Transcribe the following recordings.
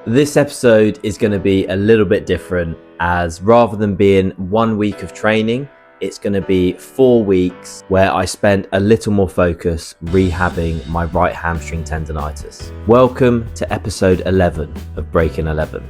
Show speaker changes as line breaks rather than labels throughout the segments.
This episode is going to be a little bit different, as rather than being 1 week of training, it's going to be 4 weeks where I spent a little more focus rehabbing my right hamstring tendonitis. Welcome to episode 11 of Breaking 11.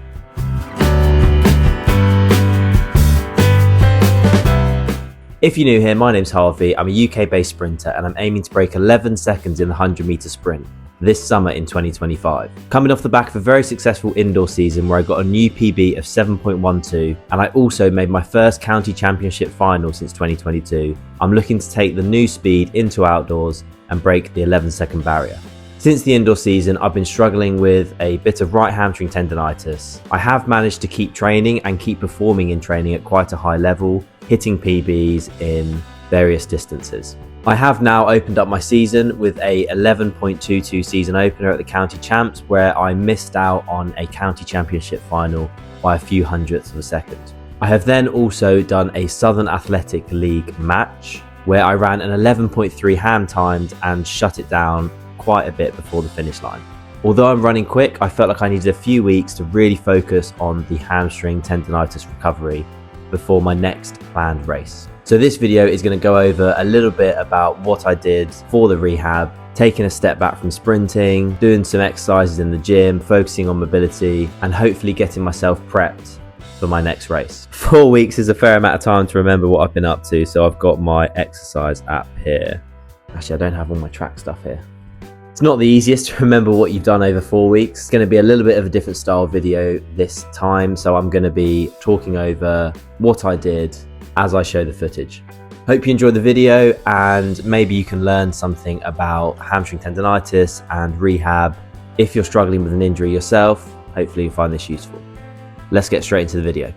If you're new here, my name's Harvey. I'm a UK-based sprinter and I'm aiming to break 11 seconds in the 100-metre sprint this summer in 2025. Coming off the back of a very successful indoor season where I got a new PB of 7.12, and I also made my first county championship final since 2022, I'm looking to take the new speed into outdoors and break the 11-second barrier. Since the indoor season, I've been struggling with a bit of right hamstring tendonitis. I have managed to keep training and keep performing in training at quite a high level, hitting PBs in various distances. I have now opened up my season with a 11.22 season opener at the county champs, where I missed out on a county championship final by a few hundredths of a second. I have then also done a Southern Athletic League match where I ran an 11.3 ham timed and shut it down quite a bit before the finish line. Although I'm running quick, I felt like I needed a few weeks to really focus on the hamstring tendonitis recovery before my next planned race. So this video is going to go over a little bit about what I did for the rehab, taking a step back from sprinting, doing some exercises in the gym, focusing on mobility, and hopefully getting myself prepped for my next race. 4 weeks is a fair amount of time to remember what I've been up to, so I've got my exercise app here. Actually, I don't have all my track stuff here. It's not the easiest to remember what you've done over 4 weeks. It's going to be a little bit of a different style video this time, so I'm going to be talking over what I did as I show the footage. Hope you enjoyed the video and maybe you can learn something about hamstring tendonitis and rehab. If you're struggling with an injury yourself, hopefully you'll find this useful. Let's get straight into the video.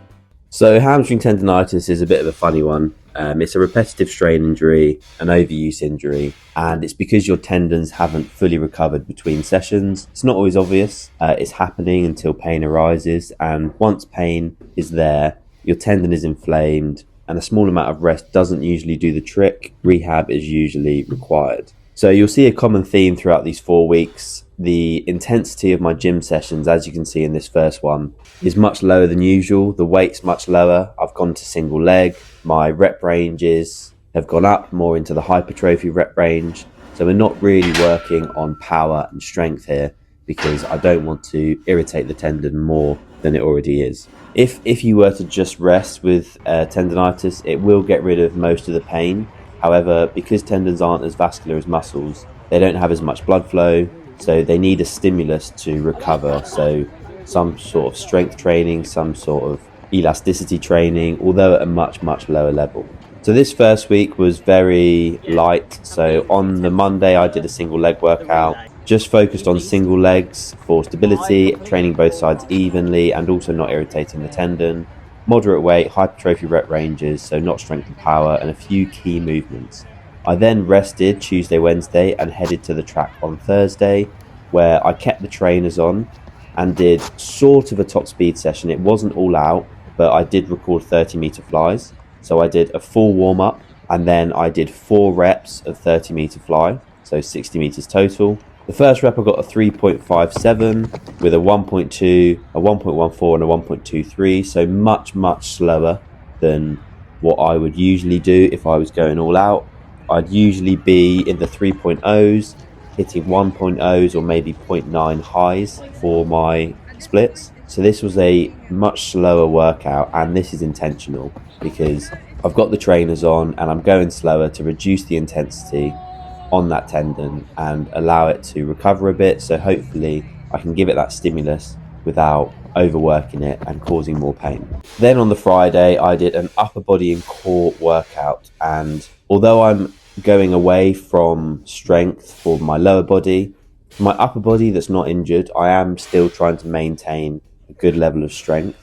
So hamstring tendonitis is a bit of a funny one. It's a repetitive strain injury, an overuse injury, and it's because your tendons haven't fully recovered between sessions. It's not always obvious. It's happening until pain arises, and once pain is there, your tendon is inflamed, and a small amount of rest doesn't usually do the trick. Rehab is usually required. So you'll see a common theme throughout these 4 weeks. The intensity of my gym sessions, as you can see in this first one, is much lower than usual. The weight's much lower. I've gone to single leg. My rep ranges have gone up more into the hypertrophy rep range. So we're not really working on power and strength here because I don't want to irritate the tendon more than it already is. If you were to just rest with tendonitis, it will get rid of most of the pain. However, because tendons aren't as vascular as muscles, they don't have as much blood flow, so they need a stimulus to recover. So some sort of strength training, some sort of elasticity training, although at a much, much lower level. So this first week was very light. So on the Monday, I did a single leg workout, just focused on single legs for stability, training both sides evenly and also not irritating the tendon. Moderate weight, hypertrophy rep ranges, so not strength and power, and a few key movements. I then rested Tuesday, Wednesday and headed to the track on Thursday, where I kept the trainers on and did sort of a top speed session. It wasn't all out, but I did record 30-meter flies. So I did a full warm up and then I did 4 reps of 30-meter fly, so 60 meters total. The first rep I got a 3.57 with a 1.2, a 1.14 and a 1.23, so much, much slower than what I would usually do if I was going all out. I'd usually be in the 3.0s, hitting 1.0s or maybe 0.9 highs for my splits. So this was a much slower workout, and this is intentional because I've got the trainers on and I'm going slower to reduce the intensity on that tendon and allow it to recover a bit, so hopefully I can give it that stimulus without overworking it and causing more pain. Then on the Friday I did an upper body and core workout, and although I'm going away from strength for my lower body, for my upper body that's not injured, I am still trying to maintain a good level of strength.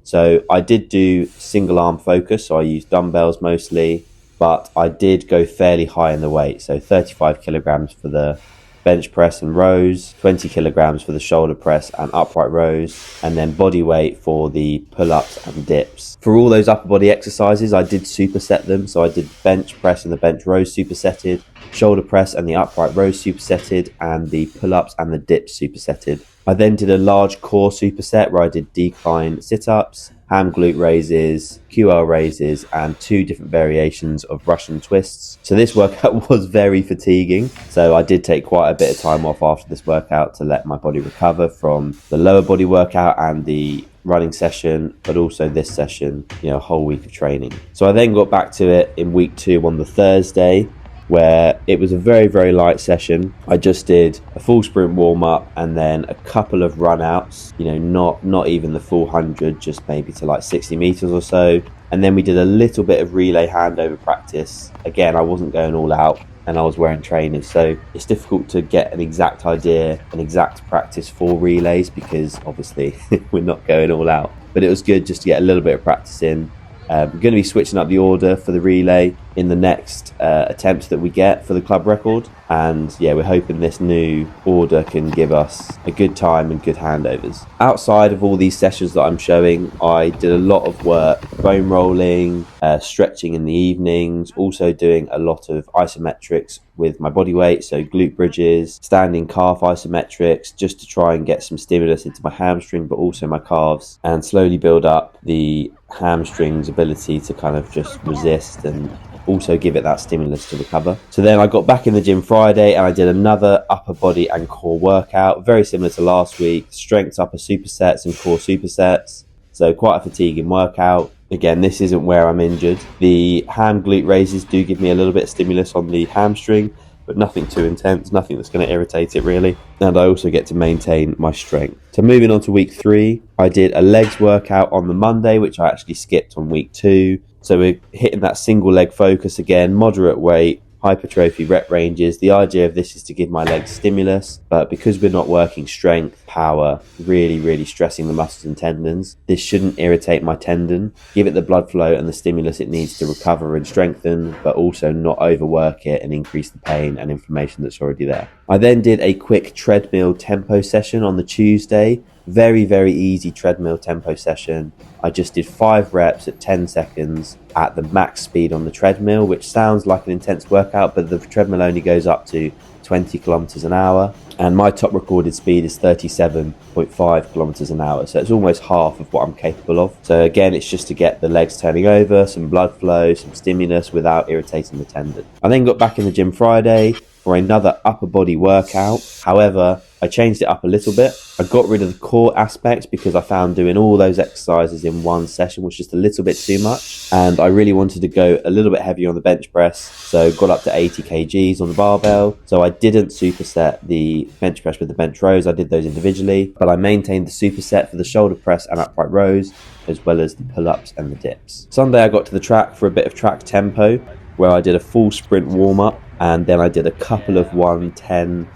So I did do single arm focus, so I used dumbbells mostly, but I did go fairly high in the weight, so 35 kilograms for the bench press and rows, 20 kilograms for the shoulder press and upright rows, and then body weight for the pull-ups and dips. For all those upper body exercises, I did superset them, so I did bench press and the bench rows supersetted, shoulder press and the upright rows supersetted, and the pull-ups and the dips supersetted. I then did a large core superset where I did decline sit-ups, ham glute raises, QL raises, and 2 different variations of Russian twists. So this workout was very fatiguing. So I did take quite a bit of time off after this workout to let my body recover from the lower body workout and the running session, but also this session, a whole week of training. So I then got back to it in week 2 on the Thursday, where it was a very, very light session. I just did a full sprint warm-up and then a couple of run-outs, not even the full 100, just maybe to like 60 meters or so. And then we did a little bit of relay handover practice. Again, I wasn't going all out and I was wearing trainers, so it's difficult to get an exact idea, an exact practice for relays, because obviously we're not going all out. But it was good just to get a little bit of practice in. We're going to be switching up the order for the relay in the next attempt that we get for the club record, and we're hoping this new order can give us a good time and good handovers. Outside of all these sessions that I'm showing, I did a lot of work, foam rolling, stretching in the evenings, also doing a lot of isometrics with my body weight, so glute bridges, standing calf isometrics, just to try and get some stimulus into my hamstring but also my calves, and slowly build up the hamstring's ability to kind of just resist and also give it that stimulus to recover. So then I got back in the gym Friday and I did another upper body and core workout, very similar to last week, strength upper supersets and core supersets. So quite a fatiguing workout. Again, this isn't where I'm injured. The ham glute raises do give me a little bit of stimulus on the hamstring, but nothing too intense, nothing that's going to irritate it really. And I also get to maintain my strength. So moving on to week 3, I did a legs workout on the Monday, which I actually skipped on week 2. So we're hitting that single leg focus again, moderate weight, hypertrophy rep ranges. The idea of this is to give my legs stimulus, but because we're not working strength, power, really stressing the muscles and tendons, this shouldn't irritate my tendon, give it the blood flow and the stimulus it needs to recover and strengthen, but also not overwork it and increase the pain and inflammation that's already there. I then did a quick treadmill tempo session on the Tuesday. Very easy treadmill tempo session. I just did 5 reps at 10 seconds at the max speed on the treadmill, which sounds like an intense workout, but the treadmill only goes up to 20 kilometers an hour. And my top recorded speed is 37.5 kilometers an hour. So it's almost half of what I'm capable of. So again, it's just to get the legs turning over, some blood flow, some stimulus without irritating the tendon. I then got back in the gym Friday for another upper body workout. However, I changed it up a little bit. I got rid of the core aspect because I found doing all those exercises in one session was just a little bit too much. And I really wanted to go a little bit heavier on the bench press. So got up to 80 kgs on the barbell. So I didn't superset the bench press with the bench rows. I did those individually, but I maintained the superset for the shoulder press and upright rows, as well as the pull-ups and the dips. Sunday, I got to the track for a bit of track tempo, where I did a full sprint warm-up, and then I did a couple of 110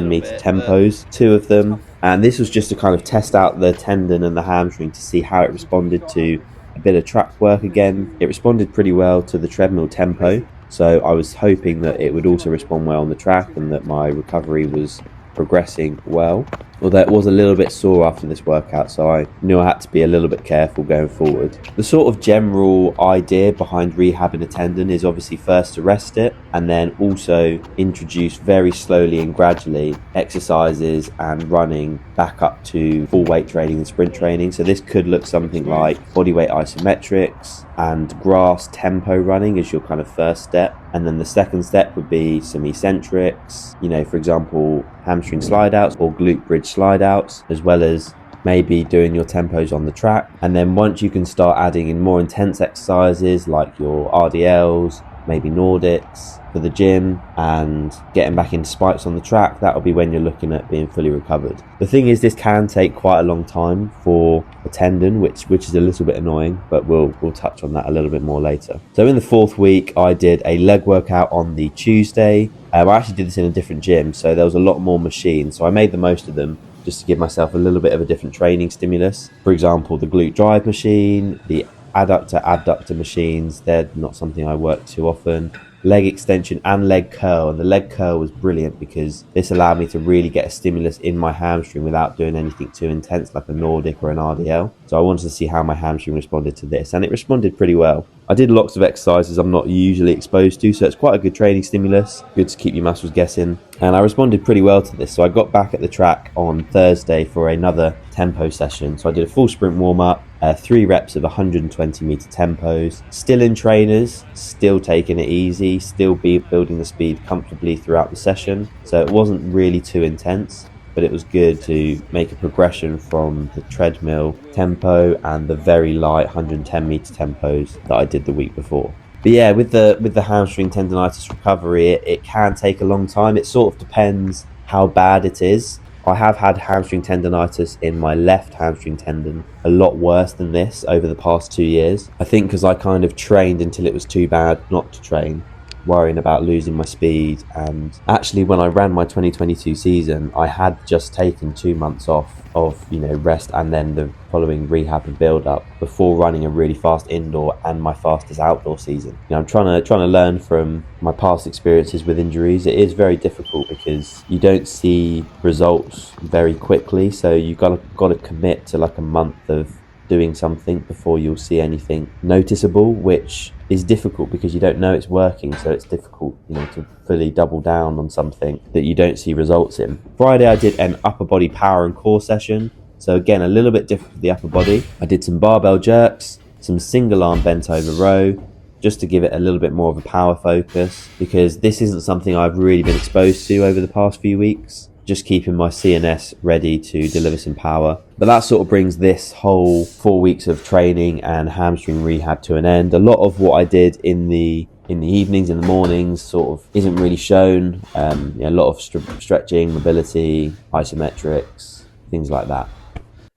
meter tempos, 2 of them. And this was just to kind of test out the tendon and the hamstring to see how it responded to a bit of track work again. It responded pretty well to the treadmill tempo, so I was hoping that it would also respond well on the track and that my recovery was progressing well. Although it was a little bit sore after this workout, so I knew I had to be a little bit careful going forward. The sort of general idea behind rehabbing a tendon is obviously first to rest it, and then also introduce very slowly and gradually exercises and running back up to full weight training and sprint training. So this could look something like bodyweight isometrics and grass tempo running as your kind of first step. And then the second step would be some eccentrics, for example, hamstring slide outs or glute bridge slide outs, as well as maybe doing your tempos on the track. And then once you can start adding in more intense exercises like your RDLs, maybe Nordics for the gym, and getting back into spikes on the track, that'll be when you're looking at being fully recovered. The thing is, this can take quite a long time for a tendon, which is a little bit annoying, but we'll touch on that a little bit more later. So in the 4th week, I did a leg workout on the Tuesday. I actually did this in a different gym, so there was a lot more machines, so I made the most of them just to give myself a little bit of a different training stimulus. For example, the glute drive machine, the adductor machines, they're not something I work too often. leg extension and leg curl, and the leg curl was brilliant because this allowed me to really get a stimulus in my hamstring without doing anything too intense like a Nordic or an RDL. So I wanted to see how my hamstring responded to this, and it responded pretty well. I did lots of exercises I'm not usually exposed to, so it's quite a good training stimulus, good to keep your muscles guessing, and I responded pretty well to this. So I got back at the track on Thursday for another tempo session. So I did a full sprint warm-up, 3 reps of 120 meter tempos, still in trainers, still taking it easy, still building the speed comfortably throughout the session. So it wasn't really too intense, but it was good to make a progression from the treadmill tempo and the very light 110 meter tempos that I did the week before. But yeah, with the hamstring tendonitis recovery, it can take a long time. It sort of depends how bad it is. I have had hamstring tendonitis in my left hamstring tendon, a lot worse than this over the past 2 years. I think because I kind of trained until it was too bad not to train, worrying about losing my speed. And actually when I ran my 2022 season, I had just taken 2 months off of rest and then the following rehab and build up before running a really fast indoor and my fastest outdoor season. I'm trying to learn from my past experiences with injuries. It is very difficult because you don't see results very quickly, so you got to commit to like a month of doing something before you'll see anything noticeable, which is difficult because you don't know it's working. So it's difficult, to fully double down on something that you don't see results in. Friday, I did an upper body power and core session. So again, a little bit different for the upper body. I did some barbell jerks, some single arm bent over row, just to give it a little bit more of a power focus, because this isn't something I've really been exposed to over the past few weeks. Just keeping my CNS ready to deliver some power. But that sort of brings this whole 4 weeks of training and hamstring rehab to an end. A lot of what I did in the evenings, in the mornings, sort of isn't really shown. A lot of stretching, mobility, isometrics, things like that.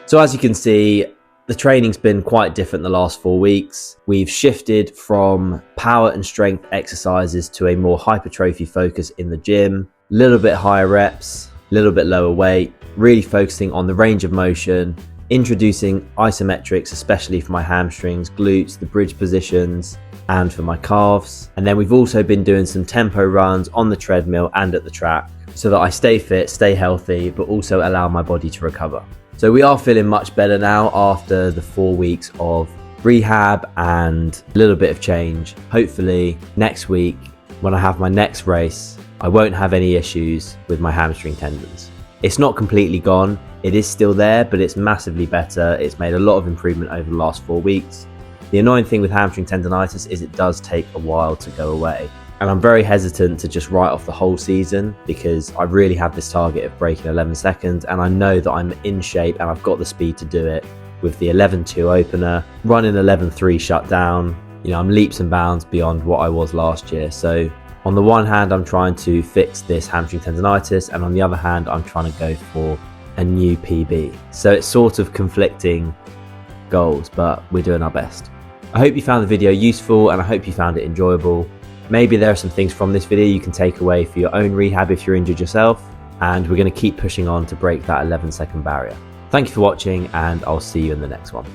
So as you can see, the training's been quite different the last 4 weeks. We've shifted from power and strength exercises to a more hypertrophy focus in the gym, a little bit higher reps, a little bit lower weight, really focusing on the range of motion, introducing isometrics, especially for my hamstrings, glutes, the bridge positions, and for my calves. And then we've also been doing some tempo runs on the treadmill and at the track so that I stay fit, stay healthy, but also allow my body to recover. So we are feeling much better now after the 4 weeks of rehab and a little bit of change. Hopefully next week, when I have my next race, I won't have any issues with my hamstring tendons. It's not completely gone. It is still there, but it's massively better. It's made a lot of improvement over the last 4 weeks. The annoying thing with hamstring tendonitis is it does take a while to go away. And I'm very hesitant to just write off the whole season because I really have this target of breaking 11 seconds, and I know that I'm in shape and I've got the speed to do it with the 11.2 opener, running 11.3 shut down. I'm leaps and bounds beyond what I was last year. So on the one hand, I'm trying to fix this hamstring tendonitis, and on the other hand, I'm trying to go for a new PB. So it's sort of conflicting goals, but we're doing our best. I hope you found the video useful and I hope you found it enjoyable. Maybe there are some things from this video you can take away for your own rehab if you're injured yourself, and we're going to keep pushing on to break that 11-second barrier. Thank you for watching, and I'll see you in the next one.